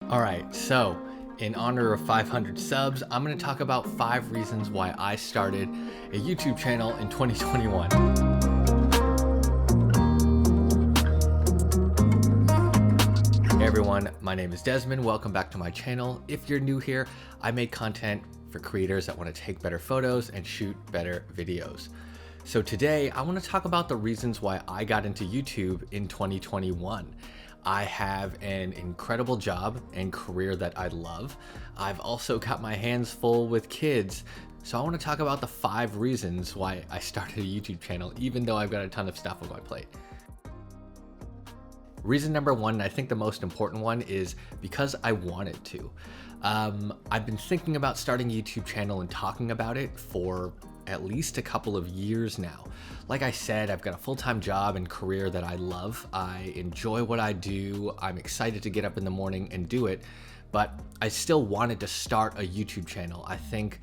All right, so in honor of 500 subs, I'm going to talk about 5 reasons why I started a YouTube channel in 2021. Hey everyone, my name is Desmond. Welcome back to my channel. If you're new here, I make content for creators that want to take better photos and shoot better videos. So today I want to talk about the reasons why I got into YouTube in 2021. I have an incredible job and career that I love. I've also got my hands full with kids. So I want to talk about the 5 reasons why I started a YouTube channel, even though I've got a ton of stuff on my plate. Reason number 1, and I think the most important one, is because I wanted to. I've been thinking about starting a YouTube channel and talking about it for at least a couple of years now. Like I said, I've got a full-time job and career that I love. I enjoy what I do. I'm excited to get up in the morning and do it, but I still wanted to start a YouTube channel. I think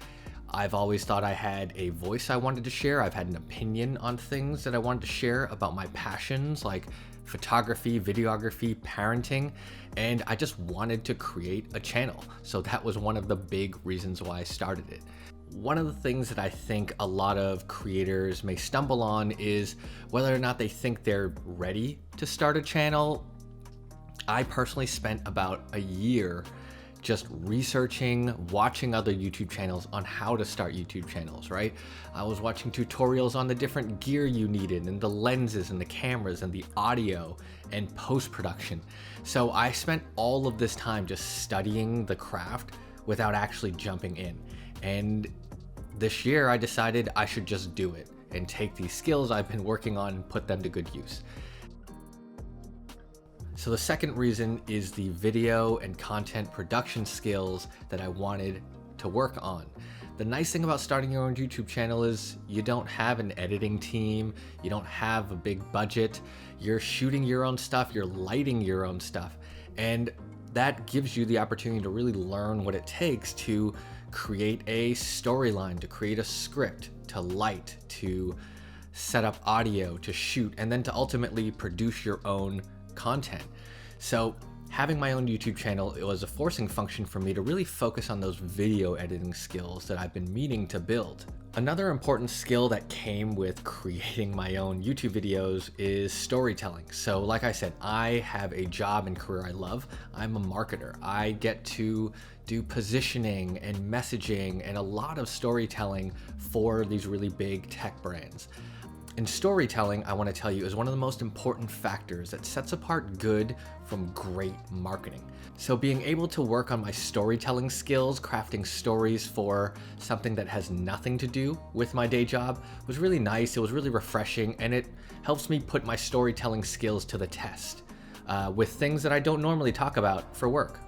I've always thought I had a voice I wanted to share. I've had an opinion on things that I wanted to share about my passions, like photography, videography, parenting, and I just wanted to create a channel. So that was one of the big reasons why I started it. One of the things that I think a lot of creators may stumble on is whether or not they think they're ready to start a channel. I personally spent about a year just researching, watching other YouTube channels on how to start YouTube channels, right? I was watching tutorials on the different gear you needed and the lenses and the cameras and the audio and post-production. So I spent all of this time just studying the craft without actually jumping in. And this year I decided I should just do it and take these skills I've been working on and put them to good use. So the second reason is the video and content production skills that I wanted to work on. The nice thing about starting your own YouTube channel is you don't have an editing team, you don't have a big budget, you're shooting your own stuff, you're lighting your own stuff, and that gives you the opportunity to really learn what it takes to create a storyline, to create a script, to light, to set up audio, to shoot, and then to ultimately produce your own content. So having my own YouTube channel, it was a forcing function for me to really focus on those video editing skills that I've been meaning to build. Another important skill that came with creating my own YouTube videos is storytelling. So like I said, I have a job and career I love. I'm a marketer. I get to do positioning and messaging and a lot of storytelling for these really big tech brands. And storytelling, I want to tell you, is one of the most important factors that sets apart good from great marketing. So being able to work on my storytelling skills, crafting stories for something that has nothing to do with my day job, was really nice. It was really refreshing, and it helps me put my storytelling skills to the test with things that I don't normally talk about for work.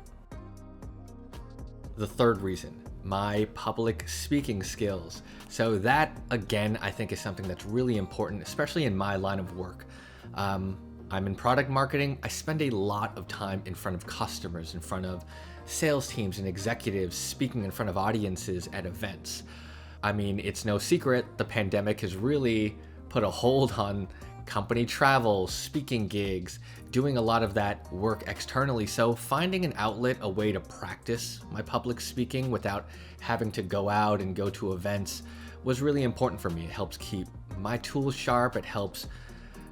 The third reason, my public speaking skills. So that, again, I think is something that's really important, especially in my line of work. I'm in product marketing. I spend a lot of time in front of customers, in front of sales teams and executives, speaking in front of audiences at events. I mean, it's no secret, the pandemic has really put a hold on company travel, speaking gigs, doing a lot of that work externally. So finding an outlet, a way to practice my public speaking without having to go out and go to events was really important for me. It helps keep my tools sharp. It helps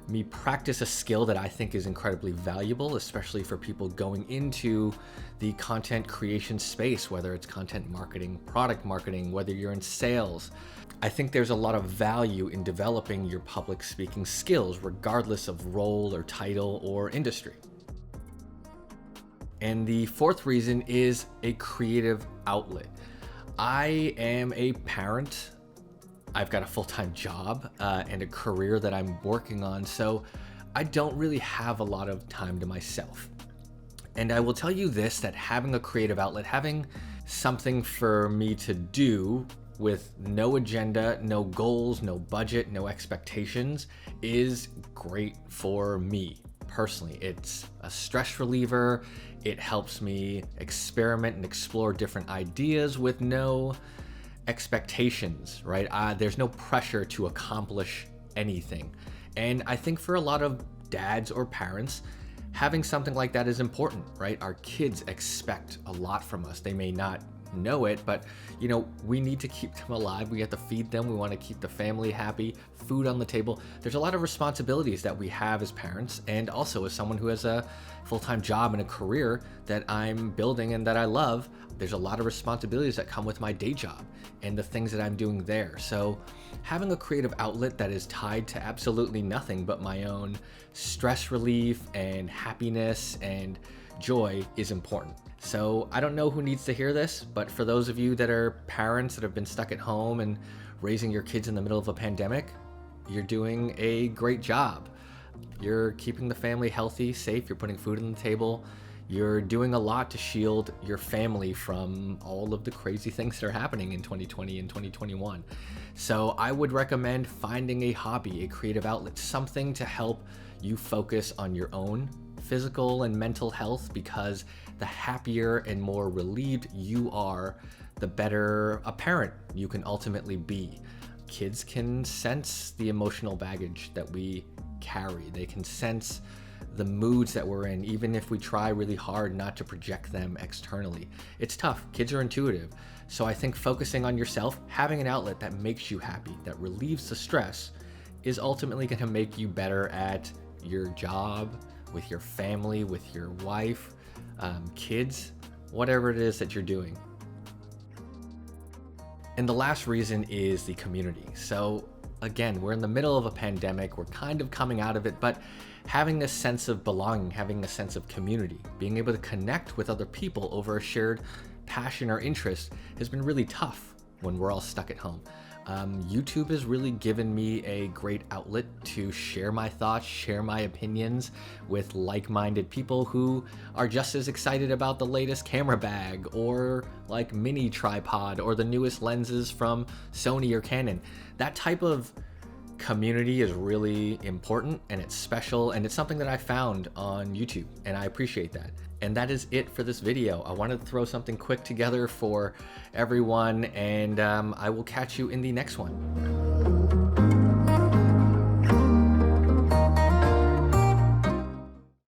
me practice a skill that I think is incredibly valuable, especially for people going into the content creation space, whether it's content marketing, product marketing, whether you're in sales. I think there's a lot of value in developing your public speaking skills, regardless of role or title or industry. And the fourth reason is a creative outlet. I am a parent. I've got a full-time job and a career that I'm working on, so I don't really have a lot of time to myself. And I will tell you this, that having a creative outlet, having something for me to do with no agenda, no goals, no budget, no expectations is great for me personally. It's a stress reliever. It helps me experiment and explore different ideas with no expectations, right? There's no pressure to accomplish anything. And I think for a lot of dads or parents, having something like that is important, right? Our kids expect a lot from us. They may not know it, but we need to keep them alive. We have to feed them. We want to keep the family happy, food on the table. There's a lot of responsibilities that we have as parents, and also as someone who has a full-time job and a career that I'm building and that I love. There's a lot of responsibilities that come with my day job and the things that I'm doing there. So having a creative outlet that is tied to absolutely nothing but my own stress relief and happiness and joy is important. So I don't know who needs to hear this, but for those of you that are parents that have been stuck at home and raising your kids in the middle of a pandemic, you're doing a great job. You're keeping the family healthy, safe, you're putting food on the table. You're doing a lot to shield your family from all of the crazy things that are happening in 2020 and 2021. So I would recommend finding a hobby, a creative outlet, something to help you focus on your own physical and mental health, because the happier and more relieved you are, the better a parent you can ultimately be. Kids can sense the emotional baggage that we carry. They can sense the moods that we're in, even if we try really hard not to project them externally. It's tough. Kids are intuitive. So I think focusing on yourself, having an outlet that makes you happy, that relieves the stress, is ultimately going to make you better at your job, with your family, with your wife, kids, whatever it is that you're doing. And the last reason is the community. So again, we're in the middle of a pandemic, we're kind of coming out of it, but having a sense of belonging, having a sense of community, being able to connect with other people over a shared passion or interest has been really tough when we're all stuck at home. YouTube has really given me a great outlet to share my thoughts, share my opinions with like-minded people who are just as excited about the latest camera bag or like mini tripod or the newest lenses from Sony or Canon. That type of community is really important, and it's special, and it's something that I found on YouTube, and I appreciate that. And that is it for this video. I wanted to throw something quick together for everyone, and I will catch you in the next one.